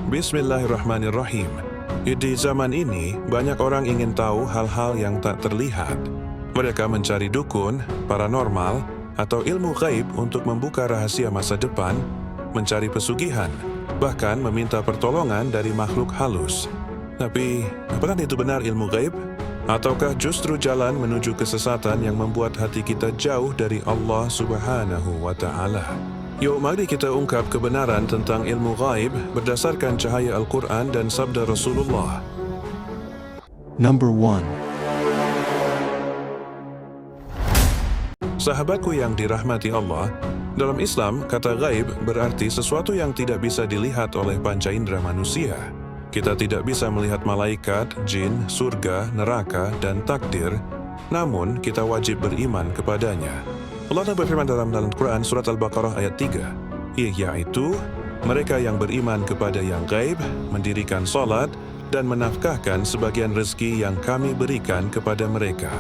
Bismillahirrahmanirrahim. Di zaman ini, banyak orang ingin tahu hal-hal yang tak terlihat. Mereka mencari dukun, paranormal, atau ilmu gaib untuk membuka rahasia masa depan, mencari pesugihan, bahkan meminta pertolongan dari makhluk halus. Tapi, apakah itu benar ilmu gaib? Ataukah justru jalan menuju kesesatan yang membuat hati kita jauh dari Allah Subhanahu wa Ta'ala? Yuk, mari kita ungkap kebenaran tentang ilmu gaib berdasarkan cahaya Al-Quran dan sabda Rasulullah. Number 1. Sahabatku yang dirahmati Allah, dalam Islam, kata gaib berarti sesuatu yang tidak bisa dilihat oleh panca indera manusia. Kita tidak bisa melihat malaikat, jin, surga, neraka, dan takdir, namun kita wajib beriman kepadanya. Allah berfirman dalam Al-Quran surat Al-Baqarah ayat 3, yaitu mereka yang beriman kepada yang gaib, mendirikan salat, dan menafkahkan sebagian rezeki yang kami berikan kepada mereka.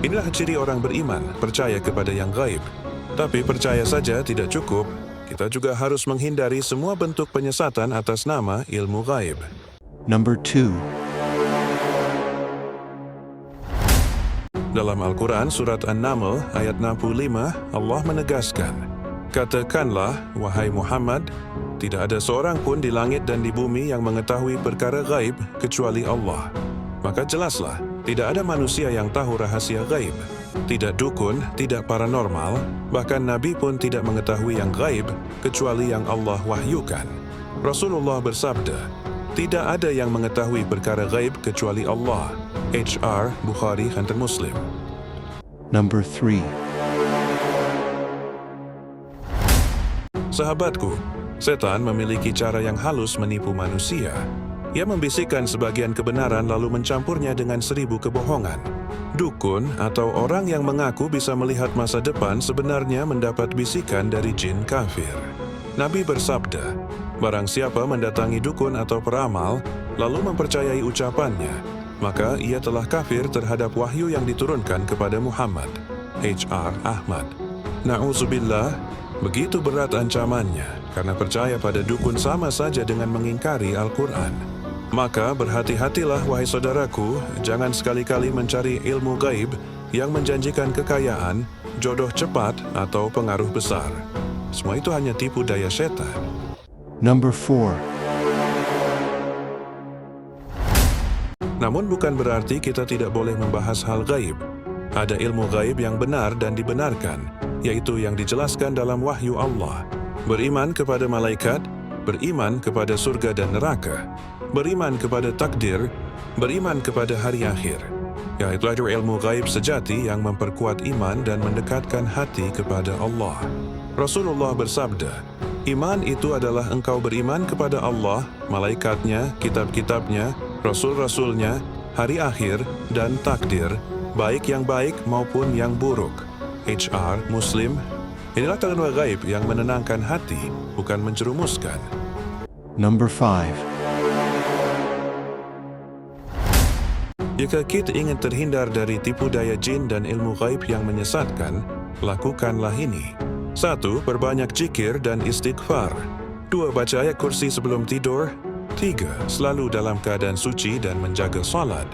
Inilah ciri orang beriman, percaya kepada yang gaib. Tapi percaya saja tidak cukup, kita juga harus menghindari semua bentuk penyesatan atas nama ilmu gaib. Number 2. Dalam Al-Quran surat An-Naml ayat 65, Allah menegaskan, katakanlah, wahai Muhammad, tidak ada seorang pun di langit dan di bumi yang mengetahui perkara gaib kecuali Allah. Maka jelaslah, tidak ada manusia yang tahu rahasia gaib. Tidak dukun, tidak paranormal, bahkan Nabi pun tidak mengetahui yang gaib kecuali yang Allah wahyukan. Rasulullah bersabda, tidak ada yang mengetahui perkara gaib kecuali Allah. HR Bukhari dan Muslim. Number 3. Sahabatku, setan memiliki cara yang halus menipu manusia. Ia membisikkan sebagian kebenaran lalu mencampurnya dengan 1000 kebohongan. Dukun atau orang yang mengaku bisa melihat masa depan sebenarnya mendapat bisikan dari jin kafir. Nabi bersabda, barang siapa mendatangi dukun atau peramal, lalu mempercayai ucapannya, maka ia telah kafir terhadap wahyu yang diturunkan kepada Muhammad. HR Ahmad. Na'udzubillah, begitu berat ancamannya, karena percaya pada dukun sama saja dengan mengingkari Al-Quran. Maka berhati-hatilah wahai saudaraku, jangan sekali-kali mencari ilmu gaib yang menjanjikan kekayaan, jodoh cepat, atau pengaruh besar. Semua itu hanya tipu daya setan. Number 4. Namun bukan berarti kita tidak boleh membahas hal gaib. Ada ilmu gaib yang benar dan dibenarkan, yaitu yang dijelaskan dalam wahyu Allah. Beriman kepada malaikat, beriman kepada surga dan neraka, beriman kepada takdir, beriman kepada hari akhir. Yaitu ilmu gaib sejati yang memperkuat iman dan mendekatkan hati kepada Allah. Rasulullah bersabda, iman itu adalah engkau beriman kepada Allah, malaikatnya, kitab-kitabnya, rasul-rasulnya, hari akhir, dan takdir, baik yang baik maupun yang buruk. HR Muslim. Inilah ilmu gaib yang menenangkan hati, bukan menjerumuskan. Number 5. Jika kita ingin terhindar dari tipu daya jin dan ilmu gaib yang menyesatkan, lakukanlah ini. 1. Perbanyak zikir dan istighfar. 2. Baca ayat kursi sebelum tidur. 3. Selalu dalam keadaan suci dan menjaga salat.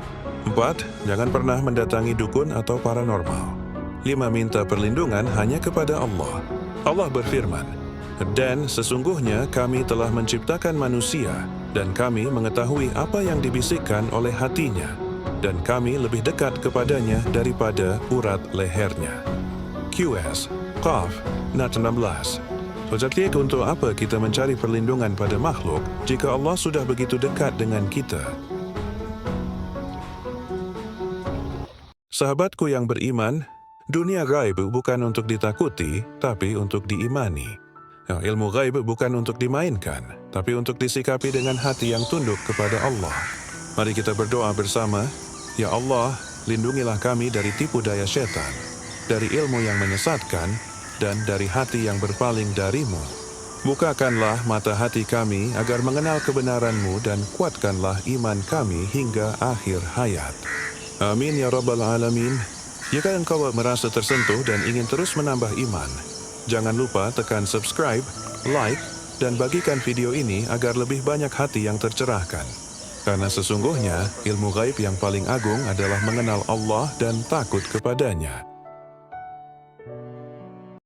4. Jangan pernah mendatangi dukun atau paranormal. 5. Minta perlindungan hanya kepada Allah. Allah berfirman, dan sesungguhnya kami telah menciptakan manusia, dan kami mengetahui apa yang dibisikkan oleh hatinya, dan kami lebih dekat kepadanya daripada urat lehernya. QS Qaf Nat 16. Jadi untuk apa kita mencari perlindungan pada makhluk jika Allah sudah begitu dekat dengan kita? Sahabatku yang beriman, dunia gaib bukan untuk ditakuti, tapi untuk diimani. Ilmu gaib bukan untuk dimainkan, tapi untuk disikapi dengan hati yang tunduk kepada Allah. Mari kita berdoa bersama. Ya Allah, lindungilah kami dari tipu daya setan, dari ilmu yang menyesatkan, dan dari hati yang berpaling darimu. Bukakanlah mata hati kami agar mengenal kebenaran-Mu dan kuatkanlah iman kami hingga akhir hayat. Amin ya Rabbal Alamin. Jika engkau merasa tersentuh dan ingin terus menambah iman, jangan lupa tekan subscribe, like, dan bagikan video ini agar lebih banyak hati yang tercerahkan. Karena sesungguhnya ilmu gaib yang paling agung adalah mengenal Allah dan takut kepadanya.